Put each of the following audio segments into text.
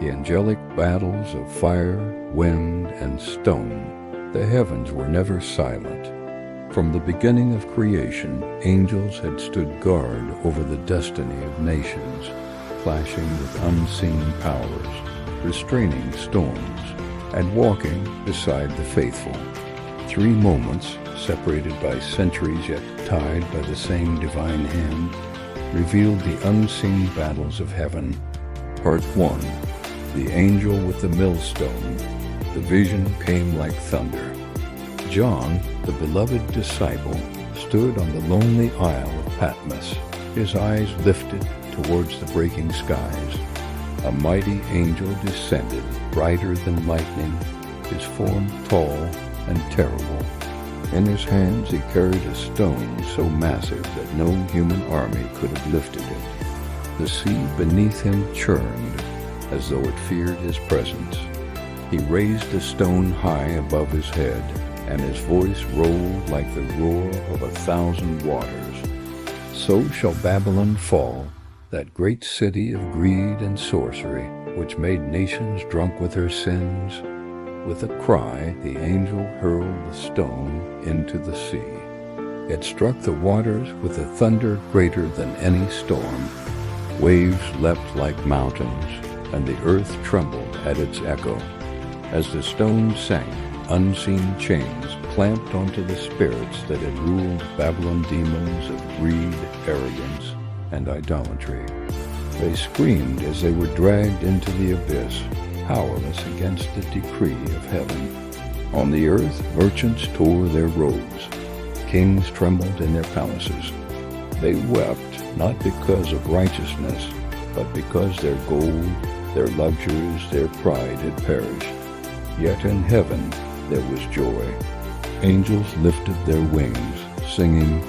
the angelic battles of fire, wind, and stone, the heavens were never silent. From the beginning of creation, angels had stood guard over the destiny of nations, clashing with unseen powers, restraining storms, and walking beside the faithful. 3 moments, separated by centuries yet tied by the same divine hand, revealed the unseen battles of heaven. Part 1. The Angel with the Millstone. The vision came like thunder. John, the beloved disciple, stood on the lonely Isle of Patmos, his eyes lifted towards the breaking skies. A mighty angel descended, brighter than lightning, his form tall and terrible. In his hands he carried a stone so massive that no human army could have lifted it. The sea beneath him churned, as though it feared his presence. He raised the stone high above his head, and his voice rolled like the roar of 1,000 waters. So shall Babylon fall, that great city of greed and sorcery, which made nations drunk with her sins. With a cry, the angel hurled the stone into the sea. It struck the waters with a thunder greater than any storm. Waves leapt like mountains, and the earth trembled at its echo. As the stone sank, unseen chains clamped onto the spirits that had ruled Babylon, demons of greed, arrogance, and idolatry. They screamed as they were dragged into the abyss, powerless against the decree of heaven. On the earth, merchants tore their robes. Kings trembled in their palaces. They wept, not because of righteousness, but because their gold, their luxuries, their pride had perished. Yet in heaven there was joy. Angels lifted their wings, singing,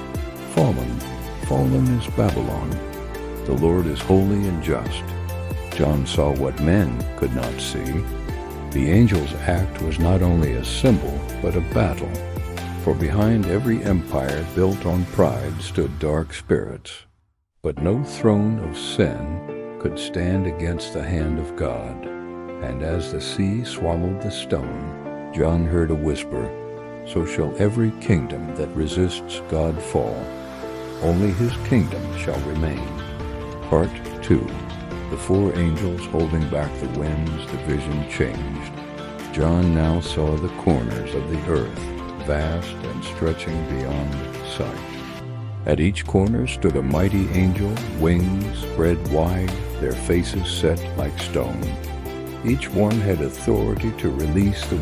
"Fallen, fallen is Babylon. The Lord is holy and just." John saw what men could not see. The angel's act was not only a symbol, but a battle. For behind every empire built on pride stood dark spirits. But no throne of sin could stand against the hand of God. And as the sea swallowed the stone, John heard a whisper, "So shall every kingdom that resists God fall. Only his kingdom shall remain." Part 2. The 4 angels holding back the winds, the vision changed. John now saw the corners of the earth, vast and stretching beyond sight. At each corner stood a mighty angel, wings spread wide, their faces set like stone. Each one had authority to release the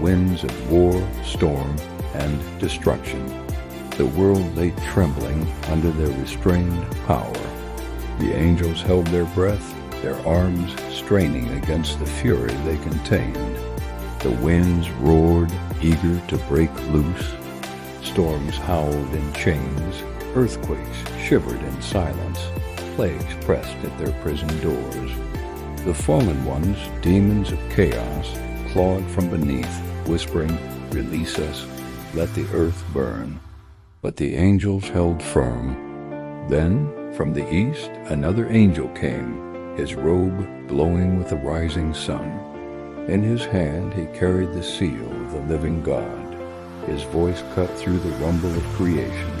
winds of war, storm, and destruction. The world lay trembling under their restrained power. The angels held their breath, their arms straining against the fury they contained. The winds roared, eager to break loose. Storms howled in chains. Earthquakes shivered in silence. Plagues pressed at their prison doors. The fallen ones, demons of chaos, clawed from beneath, whispering, "Release us, let the earth burn." But the angels held firm. Then, from the east, another angel came, his robe glowing with the rising sun. In his hand he carried the seal of the living God. His voice cut through the rumble of creation.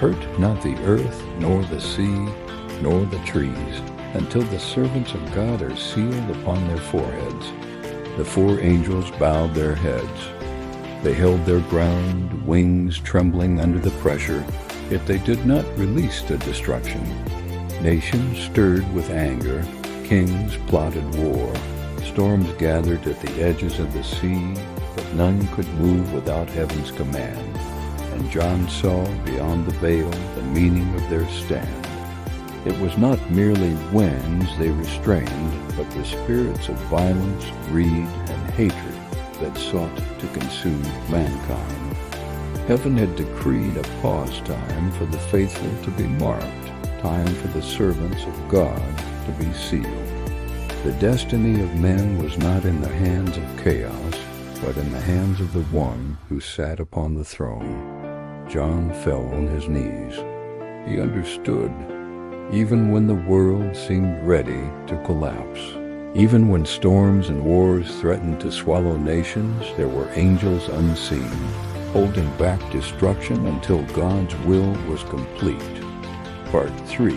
"Hurt not the earth, nor the sea, nor the trees, until the servants of God are sealed upon their foreheads." The 4 angels bowed their heads. They held their ground, wings trembling under the pressure, yet they did not release the destruction. Nations stirred with anger, kings plotted war, storms gathered at the edges of the sea, but none could move without heaven's command. And John saw beyond the veil the meaning of their stand. It was not merely winds they restrained, but the spirits of violence, greed, and hatred that sought to consume mankind. Heaven had decreed a pause time for the faithful to be marked, time for the servants of God to be sealed. The destiny of men was not in the hands of chaos, but in the hands of the one who sat upon the throne. John fell on his knees. He understood, even when the world seemed ready to collapse. Even when storms and wars threatened to swallow nations, there were angels unseen, holding back destruction until God's will was complete. Part 3.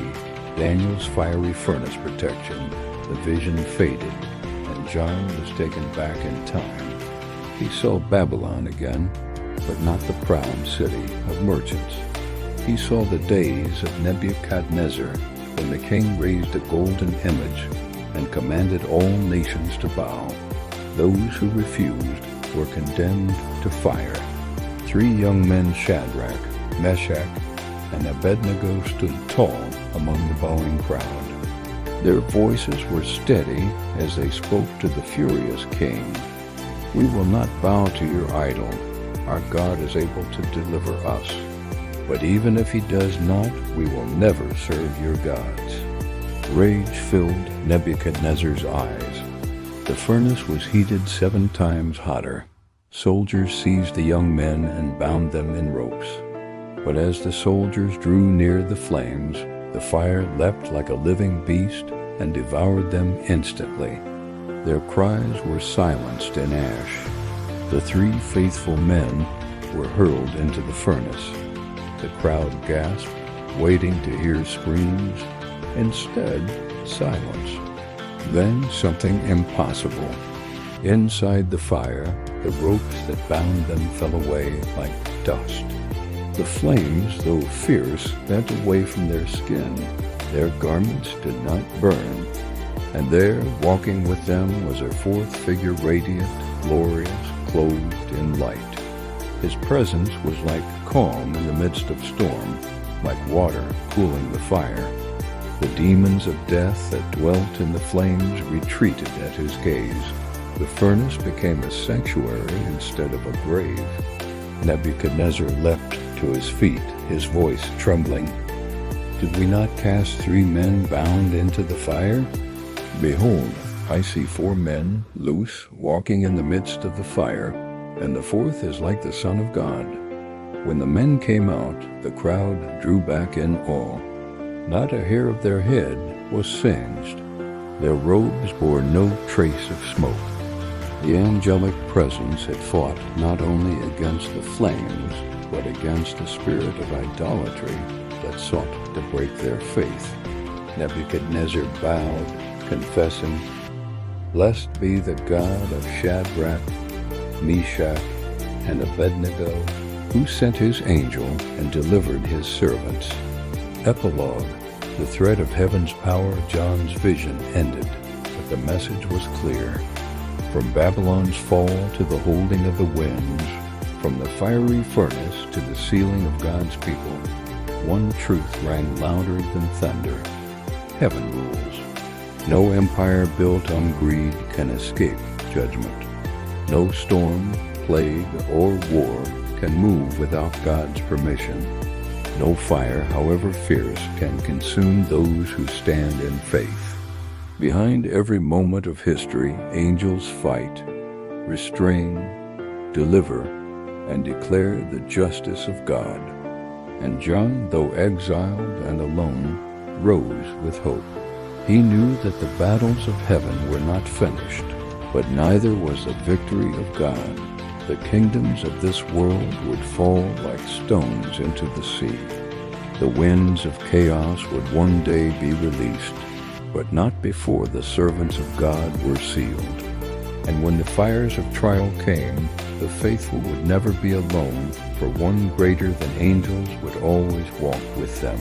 Daniel's fiery furnace protection. The vision faded, and John was taken back in time. He saw Babylon again, but not the proud city of merchants. He saw the days of Nebuchadnezzar, when the king raised a golden image and commanded all nations to bow. Those who refused were condemned to fire. 3 young men, Shadrach, Meshach, and Abednego, stood tall among the bowing crowd. Their voices were steady as they spoke to the furious king. "We will not bow to your idol. Our God is able to deliver us. But even if he does not, we will never serve your gods." Rage filled Nebuchadnezzar's eyes. The furnace was heated 7 times hotter. Soldiers seized the young men and bound them in ropes. But as the soldiers drew near the flames, the fire leapt like a living beast and devoured them instantly. Their cries were silenced in ash. The 3 faithful men were hurled into the furnace. The crowd gasped, waiting to hear screams. Instead, silence. Then something impossible. Inside the fire, the ropes that bound them fell away like dust. The flames, though fierce, bent away from their skin. Their garments did not burn. And there, walking with them, was a 4th figure, radiant, glorious, clothed in light. His presence was like calm in the midst of storm, like water cooling the fire. The demons of death that dwelt in the flames retreated at his gaze. The furnace became a sanctuary instead of a grave. Nebuchadnezzar leapt to his feet, his voice trembling. "Did we not cast 3 men bound into the fire? Behold, I see 4 men, loose, walking in the midst of the fire, and the 4th is like the Son of God." When the men came out, the crowd drew back in awe. Not a hair of their head was singed. Their robes bore no trace of smoke. The angelic presence had fought not only against the flames, but against the spirit of idolatry that sought to break their faith. Nebuchadnezzar bowed, confessing, "Blessed be the God of Shadrach, Meshach, and Abednego, who sent his angel and delivered his servants." Epilogue. The thread of heaven's power, John's vision, ended, but the message was clear. From Babylon's fall to the holding of the winds, from the fiery furnace to the sealing of God's people, one truth rang louder than thunder: heaven rules. No empire built on greed can escape judgment. No storm, plague, or war can move without God's permission. No fire, however fierce, can consume those who stand in faith. Behind every moment of history, angels fight, restrain, deliver, and declare the justice of God. And John, though exiled and alone, rose with hope. He knew that the battles of heaven were not finished, but neither was the victory of God. The kingdoms of this world would fall like stones into the sea. The winds of chaos would one day be released, but not before the servants of God were sealed. And when the fires of trial came, the faithful would never be alone, for one greater than angels would always walk with them.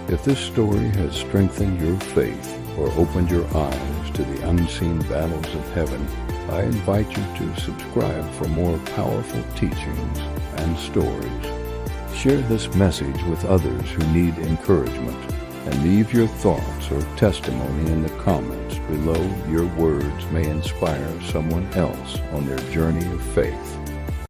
If this story has strengthened your faith or opened your eyes to the unseen battles of heaven, I invite you to subscribe for more powerful teachings and stories. Share this message with others who need encouragement, and leave your thoughts or testimony in the comments below. Your words may inspire someone else on their journey of faith.